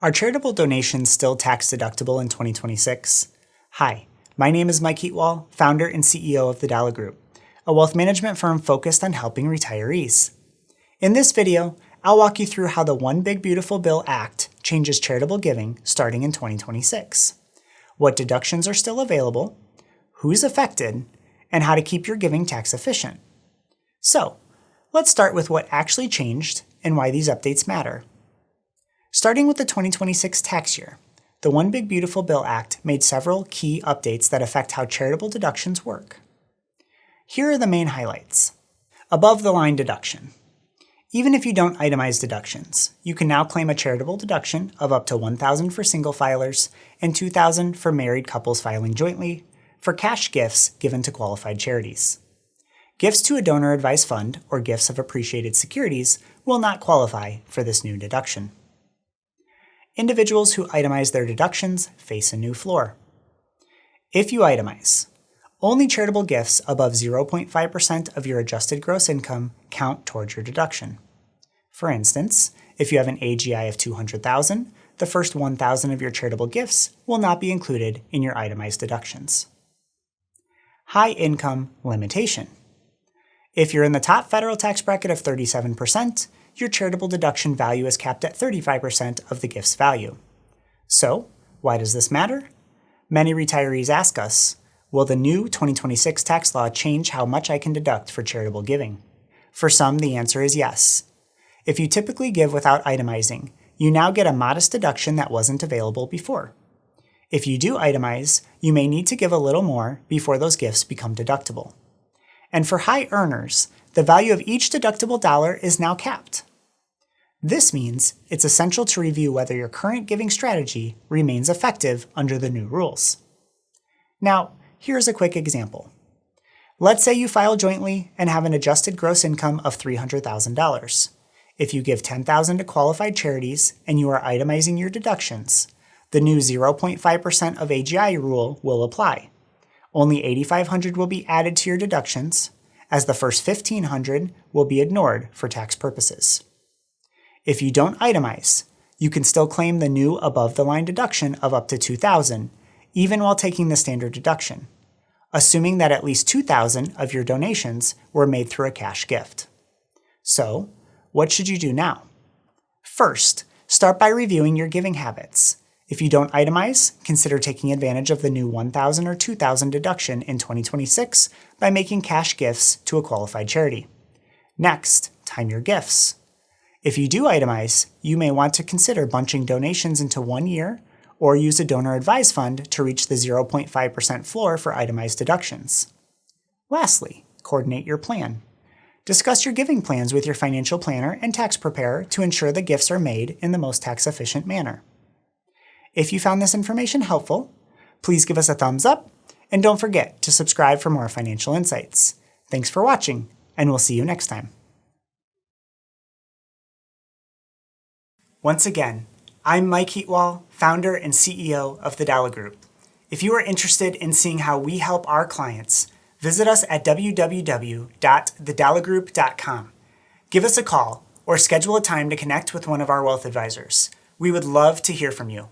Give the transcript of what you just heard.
Are charitable donations still tax deductible in 2026? Hi, my name is Mike Heatwole, founder and CEO of the Dala Group, a wealth management firm focused on helping retirees. In this video, I'll walk you through how the One Big Beautiful Bill Act changes charitable giving starting in 2026, what deductions are still available, who's affected, and how to keep your giving tax efficient. So, let's start with what actually changed and why these updates matter. Starting with the 2026 tax year, the One Big Beautiful Bill Act made several key updates that affect how charitable deductions work. Here are the main highlights. Above-the-line deduction. Even if you don't itemize deductions, you can now claim a charitable deduction of up to $1,000 for single filers and $2,000 for married couples filing jointly for cash gifts given to qualified charities. Gifts to a donor-advised fund or gifts of appreciated securities will not qualify for this new deduction. Individuals who itemize their deductions face a new floor. If you itemize, only charitable gifts above 0.5% of your adjusted gross income count towards your deduction. For instance, if you have an AGI of $200,000, the first $1,000 of your charitable gifts will not be included in your itemized deductions. High income limitation. If you're in the top federal tax bracket of 37%, your charitable deduction value is capped at 35% of the gift's value. So, why does this matter? Many retirees ask us, will the new 2026 tax law change how much I can deduct for charitable giving? For some, the answer is yes. If you typically give without itemizing, you now get a modest deduction that wasn't available before. If you do itemize, you may need to give a little more before those gifts become deductible. And for high earners, the value of each deductible dollar is now capped. This means it's essential to review whether your current giving strategy remains effective under the new rules. Now, here's a quick example. Let's say you file jointly and have an adjusted gross income of $300,000. If you give $10,000 to qualified charities and you are itemizing your deductions, the new 0.5% of AGI rule will apply. Only $8,500 will be added to your deductions, as the first $1,500 will be ignored for tax purposes. If you don't itemize, you can still claim the new above-the-line deduction of up to $2,000, even while taking the standard deduction, assuming that at least $2,000 of your donations were made through a cash gift. So, what should you do now? First, start by reviewing your giving habits. If you don't itemize, consider taking advantage of the new $1,000 or $2,000 deduction in 2026 by making cash gifts to a qualified charity. Next, time your gifts. If you do itemize, you may want to consider bunching donations into 1 year or use a donor-advised fund to reach the 0.5% floor for itemized deductions. Lastly, coordinate your plan. Discuss your giving plans with your financial planner and tax preparer to ensure the gifts are made in the most tax-efficient manner. If you found this information helpful, please give us a thumbs up and don't forget to subscribe for more financial insights. Thanks for watching, and we'll see you next time. Once again, I'm Mike Heatwole, founder and CEO of the Dala Group. If you are interested in seeing how we help our clients, visit us at www.thedalagroup.com. Give us a call or schedule a time to connect with one of our wealth advisors. We would love to hear from you.